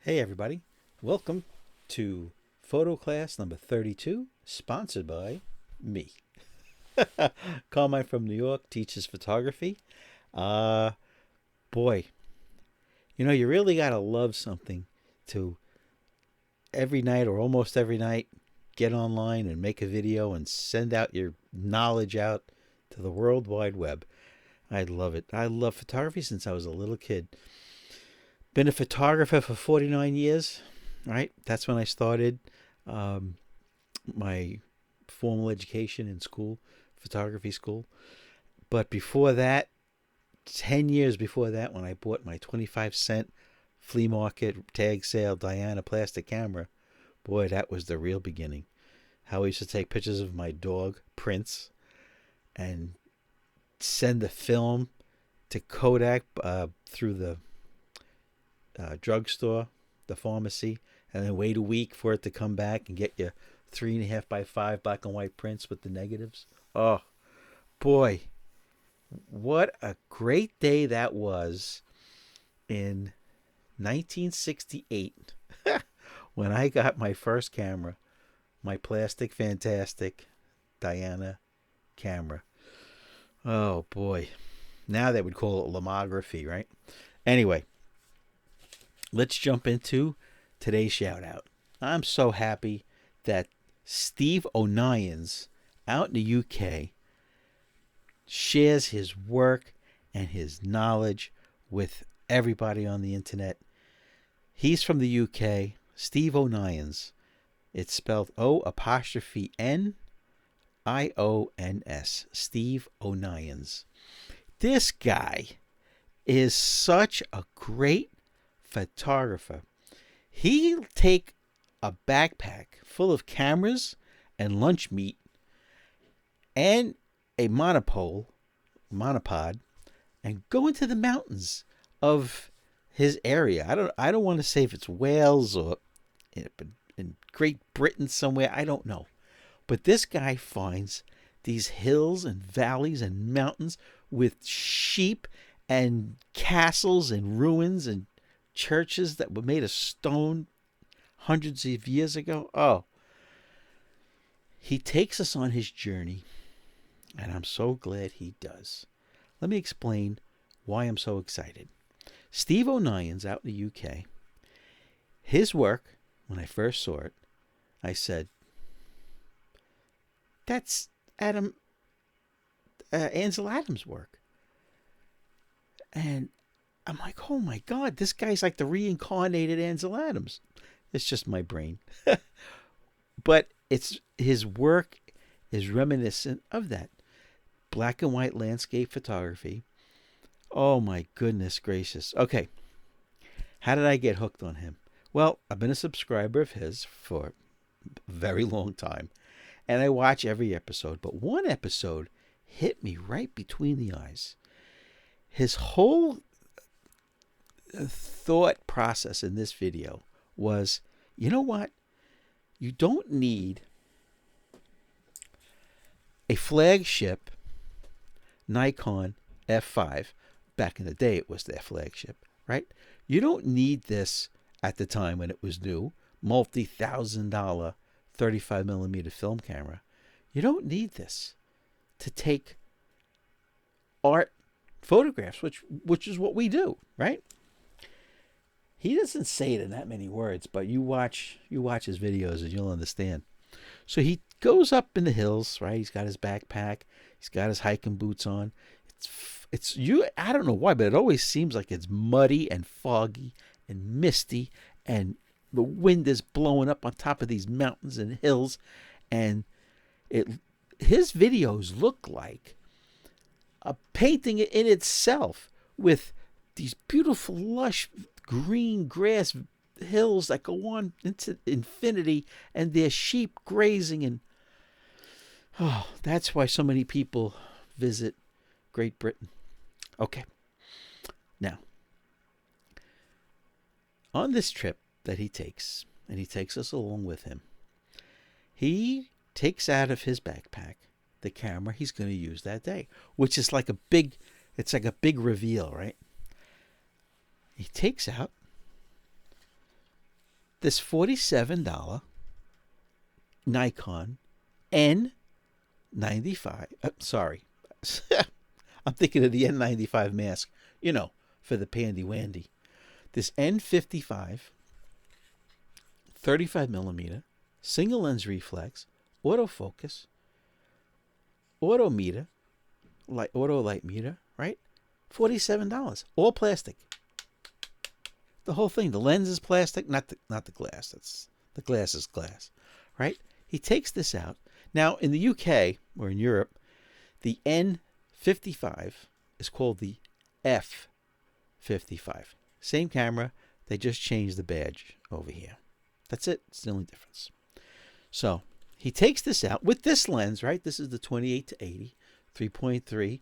Hey everybody, welcome to photo class number 32, sponsored by me. Carmine from New York teaches photography. Uh, Boy, you really gotta love something to every night or almost every night get online and make a video and send out your knowledge out to the World Wide Web. I love it. I love photography since I was a little kid. Been a photographer for 49 years, right? That's when I started um, my formal education in school, photography school. But before that, 10 years before that, when I bought my 25-cent flea market tag sale Diana plastic camera, boy, that was the real beginning. How I used to take pictures of my dog, Prince, and send the film to Kodak through the drugstore, the pharmacy, and then wait a week for it to come back and get you 3.5 by 5 black and white prints with the negatives. Oh, boy, what a great day that was in 1968 when I got my first camera, my plastic fantastic Diana camera. Oh, boy. Now they would call it lomography, right? Anyway, let's jump into today's shout out. I'm so happy that Steve O'Nions out in the UK shares his work and his knowledge with everybody on the internet. He's from the UK, Steve O'Nions. It's spelled O''N''IONS, Steve O'Nions. This guy is such a great photographer. He'll take a backpack full of cameras and lunch meat and a monopod, and go into the mountains of his area. I don't want to say if it's Wales or in Great Britain somewhere. I don't know. But this guy finds these hills and valleys and mountains with sheep and castles and ruins and churches that were made of stone hundreds of years ago. Oh, he takes us on his journey, and I'm so glad he does. Let me explain why I'm so excited. Steve O'Nions out in the UK, his work, when I first saw it, I said, that's Ansel Adams' work. And I'm like, oh my God, this guy's like the reincarnated Ansel Adams. It's just my brain. But his work is reminiscent of that. Black and white landscape photography. Oh my goodness gracious. Okay. How did I get hooked on him? Well, I've been a subscriber of his for a very long time. And I watch every episode. But one episode hit me right between the eyes. His whole thought process in this video was, you know what? You don't need a flagship Nikon F5. Back in the day, it was their flagship, right? You don't need this at the time when it was new, multi-$1,000 35mm film camera. You don't need this to take art photographs, which is what we do, right? He doesn't say it in that many words, but you watch his videos and you'll understand. So he goes up in the hills, right? He's got his backpack, he's got his hiking boots on. I don't know why, but it always seems like it's muddy and foggy and misty, and the wind is blowing up on top of these mountains and hills, and his videos look like a painting in itself, with these beautiful lush green grass hills that go on into infinity, and there's sheep grazing, and that's why so many people visit Great Britain. Okay, now on this trip that he takes, and he takes us along with him, he takes out of his backpack the camera he's going to use that day, which is like it's like a big reveal, right? He takes out This $47 Nikon N95. Sorry. I'm thinking of the N95 mask, you know, for the pandy wandy. This N55, 35 millimeter, single lens reflex, autofocus, auto meter, auto light meter, right? $47, all plastic. The whole thing. The lens is plastic, not the glass. That's the glass is glass, right? He takes this out. Now in the UK or in Europe, the N55 is called the F55. Same camera, they just changed the badge over here. That's it. It's the only difference. So he takes this out with this lens, right? This is the 28 to 80, 3.3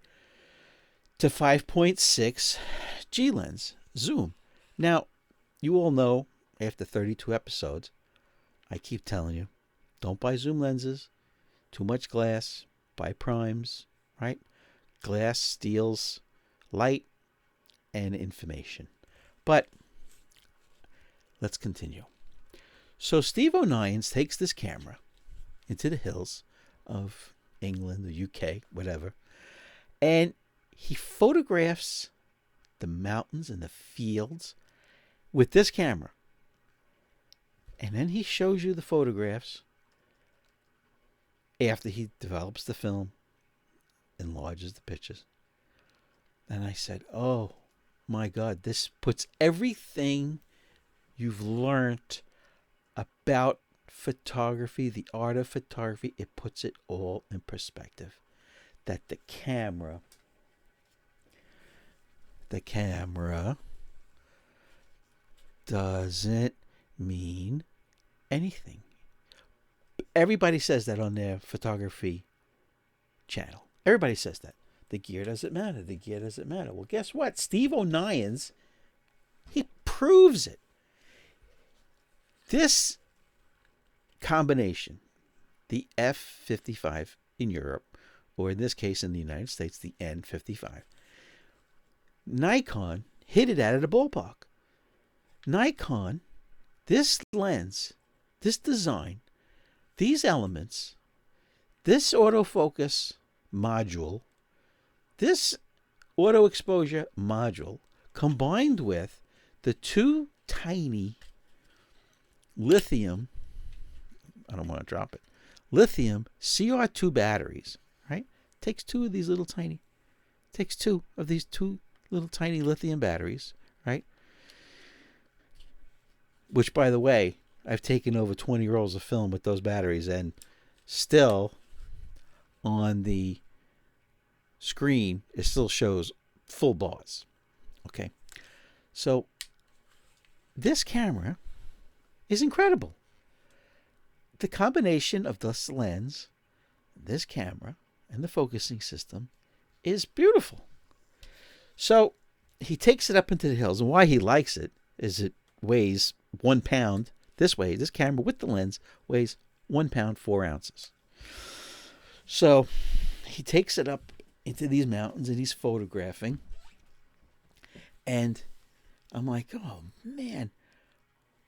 to 5.6 G lens zoom. Now, you all know after 32 episodes, I keep telling you, don't buy zoom lenses, too much glass, buy primes, right? Glass steals light and information. But let's continue. So Steve O'Nions takes this camera into the hills of England, the UK, whatever, and he photographs the mountains and the fields with this camera. And then he shows you the photographs after he develops the film, enlarges the pictures. And I said, oh my God, this puts everything you've learned about photography, the art of photography, it puts it all in perspective. That the camera doesn't mean anything. Everybody says that on their photography channel. Everybody says that. The gear doesn't matter. The gear doesn't matter. Well, guess what? Steve O'Nions, he proves it. This combination, the F55 in Europe, or in this case in the United States, the N55, Nikon hit it out of the ballpark. Nikon, this lens, this design, these elements, this autofocus module, this auto exposure module, combined with the two tiny lithium, I don't want to drop it, lithium CR2 batteries, right? Takes two of these little tiny lithium batteries, right? Which, by the way, I've taken over 20 rolls of film with those batteries, and still on the screen, it still shows full bars. Okay. So this camera is incredible. The combination of this lens, this camera, and the focusing system is beautiful. So he takes it up into the hills, and why he likes it is it weighs 1 pound. This camera with the lens weighs 1 pound, 4 ounces. So he takes it up into these mountains and he's photographing. And I'm like, oh man,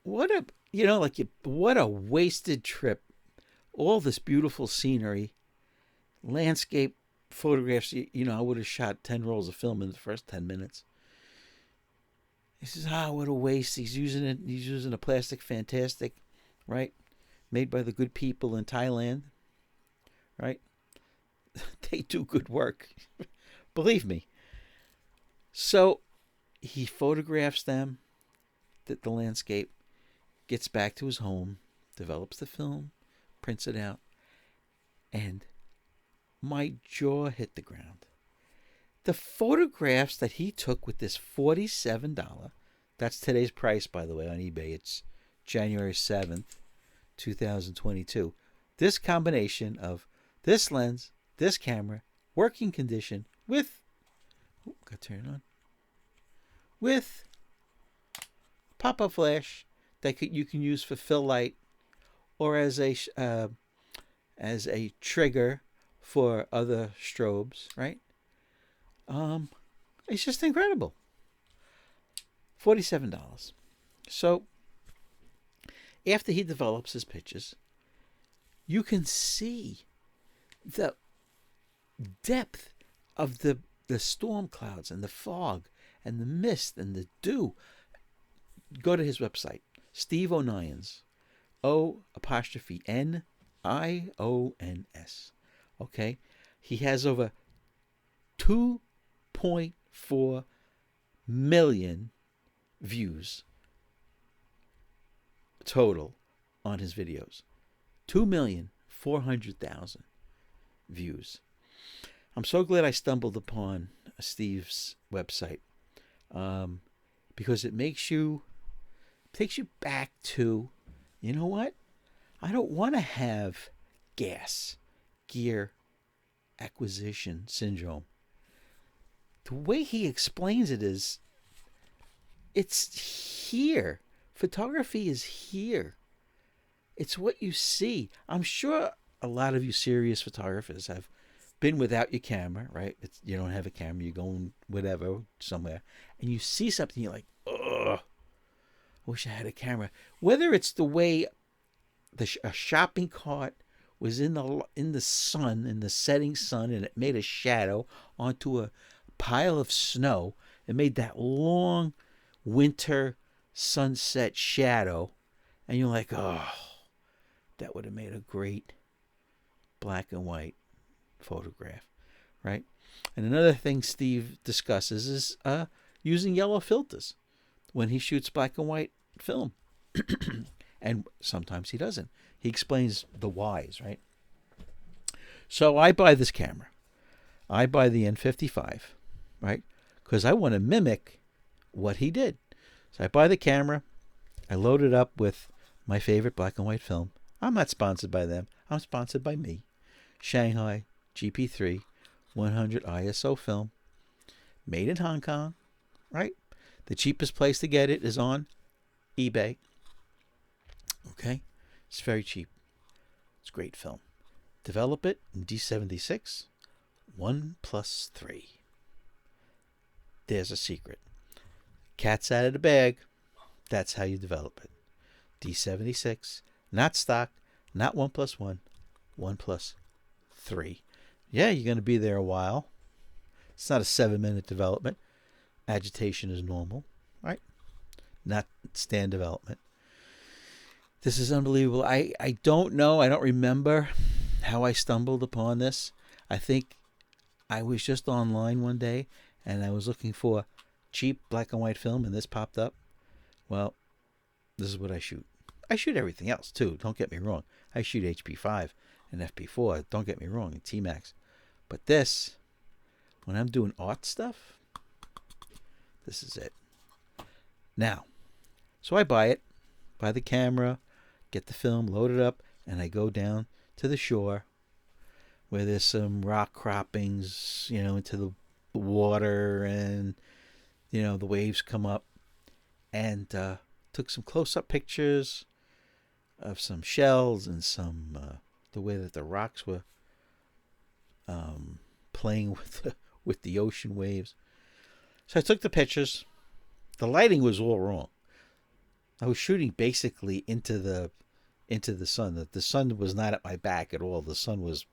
what a wasted trip. All this beautiful scenery, landscape photographs. I would have shot 10 rolls of film in the first 10 minutes. He says, what a waste. He's using a plastic fantastic, right? Made by the good people in Thailand, right? They do good work. Believe me. So he photographs them, the landscape, gets back to his home, develops the film, prints it out, and my jaw hit the ground. The photographs that he took with this $47, that's today's price, by the way, on eBay. It's January 7th, 2022. This combination of this lens, this camera, working condition with, with pop-up flash that you can use for fill light or as a trigger for other strobes, right? It's just incredible. $47. So after he develops his pictures, you can see the depth of the storm clouds and the fog and the mist and the dew. Go to his website, Steve O'Nions, O''Nions. Okay? He has over 2.4 million views total on his videos. 2,400,000 views. I'm so glad I stumbled upon Steve's website, because it takes you back to, you know what? I don't want to have gear acquisition syndrome. The way he explains it is, it's here. Photography is here. It's what you see. I'm sure a lot of you serious photographers have been without your camera, right? You don't have a camera, you're going whatever, somewhere, and you see something, you're like, ugh, I wish I had a camera. Whether it's the way a shopping cart was in the sun, in the setting sun, and it made a shadow onto a pile of snow, it made that long winter sunset shadow, and you're like, oh, that would have made a great black and white photograph, right? And another thing Steve discusses is using yellow filters when he shoots black and white film. And sometimes he doesn't. He explains the whys, right? So I buy this camera. I buy the N55, right? Because I want to mimic what he did. So I buy the camera. I load it up with my favorite black and white film. I'm not sponsored by them. I'm sponsored by me. Shanghai GP3 100 ISO film. Made in Hong Kong, right? The cheapest place to get it is on eBay. Okay? It's very cheap. It's great film. Develop it in D76 1+3. There's a secret. Cat's out of the bag. That's how you develop it. D76, not stock, not 1+1, 1+3. Yeah, you're going to be there a while. It's not a 7-minute development. Agitation is normal, right? Not stand development. This is unbelievable. I don't know. I don't remember how I stumbled upon this. I think I was just online one day and I was looking for cheap black and white film and this popped up. Well, this is what I shoot. I shoot everything else too. Don't get me wrong. I shoot HP5 and FP4. Don't get me wrong. And T-Max. But this, when I'm doing art stuff, this is it. Now, so I buy it, buy the camera, get the film, load it up, and I go down to the shore where there's some rock croppings, into the water, and, the waves come up, and took some close-up pictures of some shells and some, the way that the rocks were playing with the ocean waves. So I took the pictures. The lighting was all wrong. I was shooting basically into the sun. The sun was not at my back at all. The sun was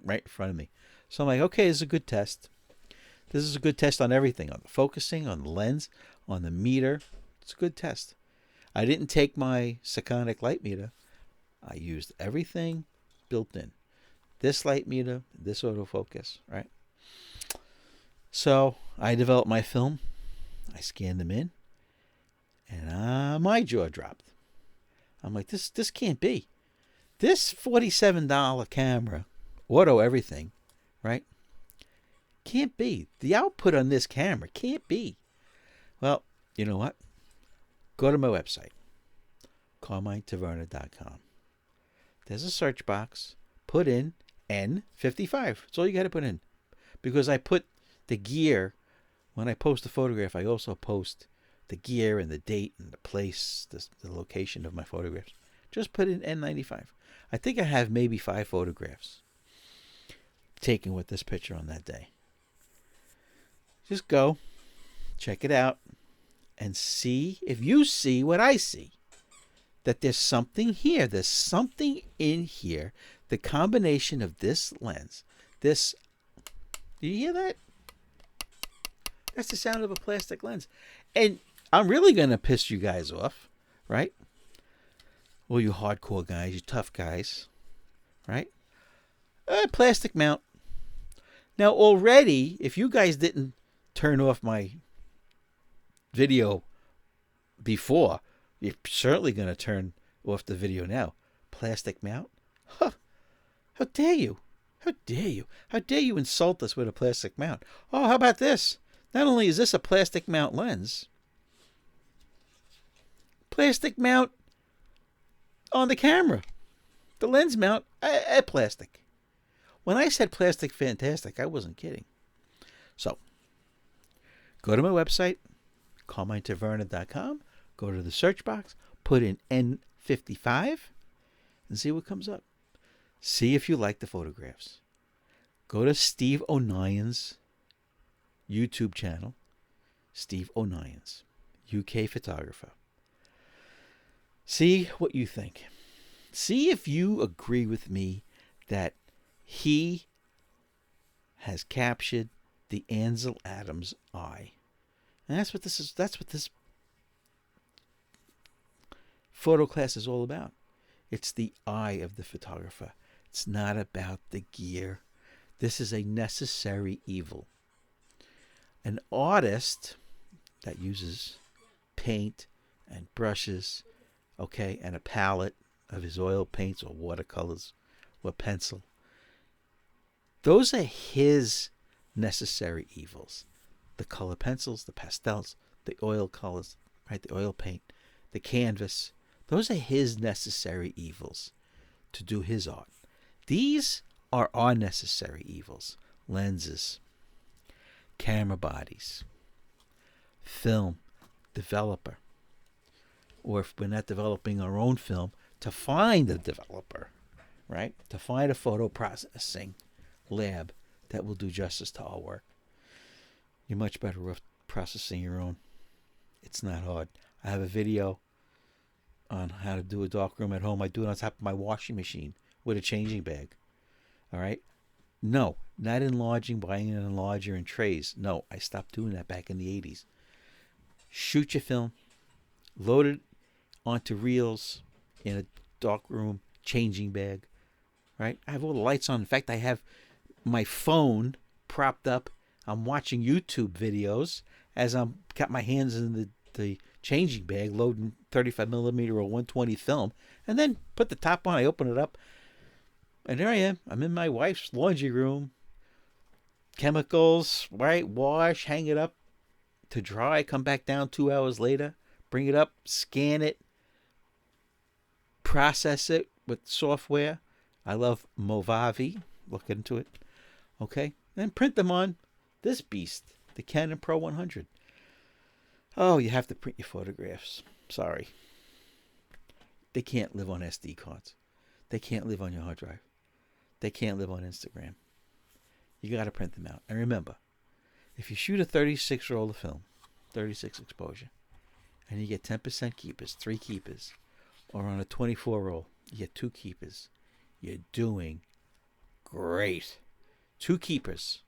right in front of me. So I'm like, okay, this is a good test. This is a good test on everything, on the focusing, on the lens, on the meter. It's a good test. I didn't take my Sekonic light meter. I used everything built in. This light meter, this autofocus, right? So I developed my film. I scanned them in. And my jaw dropped. I'm like, this can't be. This $47 camera, auto everything, right? Can't be. The output on this camera can't be. Well, you know what? Go to my website, CarmineTaverna.com. There's a search box. Put in N55. That's all you got to put in. Because I put the gear, when I post a photograph, I also post the gear and the date and the place, the location of my photographs. Just put in N95. I think I have maybe 5 photographs taken with this picture on that day. Just go, check it out, and see if you see what I see. that there's something here. There's something in here. The combination of this lens, this, do you hear that? That's the sound of a plastic lens. And I'm really going to piss you guys off, right? Well, you hardcore guys, you tough guys, right? Plastic mount. Now, already, if you guys didn't turn off my video before, you're certainly going to turn off the video now. Plastic mount? Huh. How dare you? How dare you? How dare you insult us with a plastic mount? Oh, how about this? Not only is this a plastic mount lens, plastic mount on the camera. The lens mount, plastic. When I said plastic fantastic, I wasn't kidding. So, go to my website, CarmineTaverna.com, go to the search box, put in N55, and see what comes up. See if you like the photographs. Go to Steve O'Nien's YouTube channel, Steve O'Nien's, UK photographer. See what you think. See if you agree with me that he has captured the Ansel Adams eye. And that's what this is. That's what this photo class is all about. It's the eye of the photographer. It's not about the gear. This is a necessary evil. An artist that uses paint and brushes, okay, and a palette of his oil paints or watercolors or pencil, those are his necessary evils. The color pencils, the pastels, the oil colors, right, the oil paint, the canvas, those are his necessary evils to do his art. These are our necessary evils. Lenses, camera bodies, film, developer. Or if we're not developing our own film, to find a developer, right? To find a photo processing lab that will do justice to our work. You're much better off processing your own. It's not hard. I have a video on how to do a darkroom at home. I do it on top of my washing machine with a changing bag. All right? No, not enlarging, buying an enlarger in trays. No, I stopped doing that back in the 80s. Shoot your film, load it onto reels in a darkroom changing bag. Right? I have all the lights on. In fact, I have my phone propped up. I'm watching YouTube videos as I'm got my hands in the changing bag, loading 35 millimeter or 120 film, and then put the top on. I open it up, and there I am. I'm in my wife's laundry room. Chemicals, right? Wash, hang it up to dry. Come back down 2 hours later, bring it up, scan it, process it with software. I love Movavi. Look into it. Okay, then print them on this beast, the Canon Pro 100. Oh, you have to print your photographs. Sorry. They can't live on SD cards. They can't live on your hard drive. They can't live on Instagram. You got to print them out. And remember, if you shoot a 36 roll of film, 36 exposure, and you get 10% keepers, 3 keepers, or on a 24 roll, you get 2 keepers, you're doing great. 2 keepers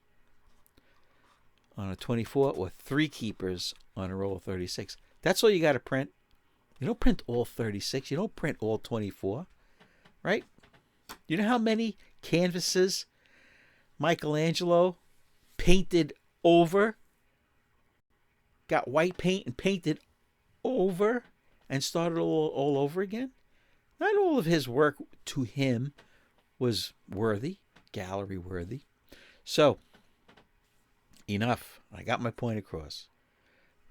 on a 24 or 3 keepers on a roll of 36. That's all you got to print. You don't print all 36. You don't print all 24, right? You know how many canvases Michelangelo painted over, got white paint and painted over and started all over again? Not all of his work to him was worthy, gallery worthy. So, enough. I got my point across.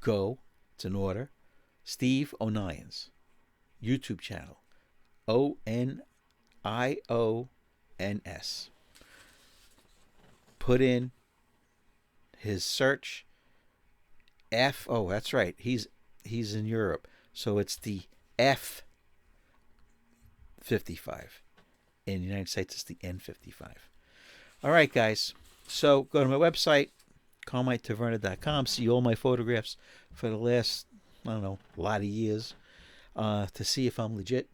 Go, it's an order, Steve O'Nien's YouTube channel, ONIONS. Put in his search F. Oh, that's right. He's in Europe, so it's the F55. In the United States, it's the N55. All right, guys. So go to my website, CarmineTaverna.com. See all my photographs for the last, I don't know, a lot of years. to see if I'm legit.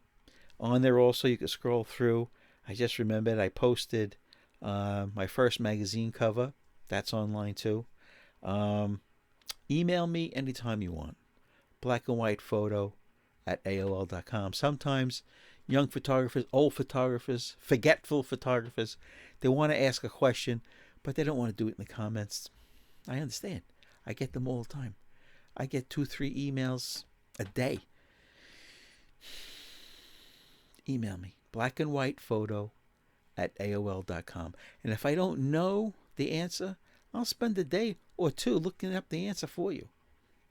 On there also, you can scroll through. I just remembered I posted my first magazine cover. That's online too. Email me anytime you want. Black and white photo at AOL.com. Sometimes young photographers, old photographers, forgetful photographers, they want to ask a question, but they don't want to do it in the comments. I understand. I get them all the time. I get 2-3 emails a day. Email me. Black and white photo at AOL.com. And if I don't know the answer, I'll spend a day or two looking up the answer for you.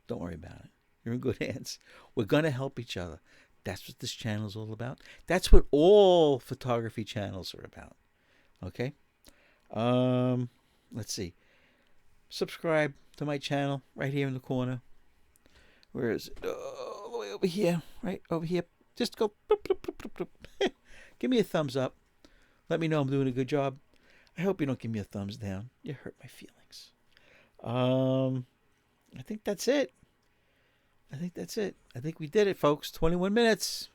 Don't worry about it. You're in good hands. We're going to help each other. That's what this channel is all about. That's what all photography channels are about. Okay? Let's see. Subscribe to my channel right here in the corner. Where is it? Oh, all the way over here. Right over here. Just go. Bloop, bloop, bloop, bloop, bloop. Give me a thumbs up. Let me know I'm doing a good job. I hope you don't give me a thumbs down. You hurt my feelings. I think that's it. I think we did it, folks. 21 minutes.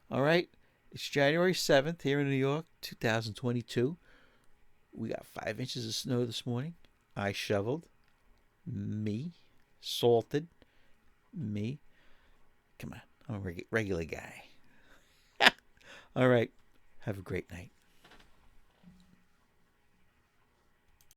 All right. It's January 7th here in New York, 2022. We got 5 inches of snow this morning. I shoveled. Me. Salted. Me. Come on. I'm a regular guy. All right. Have a great night.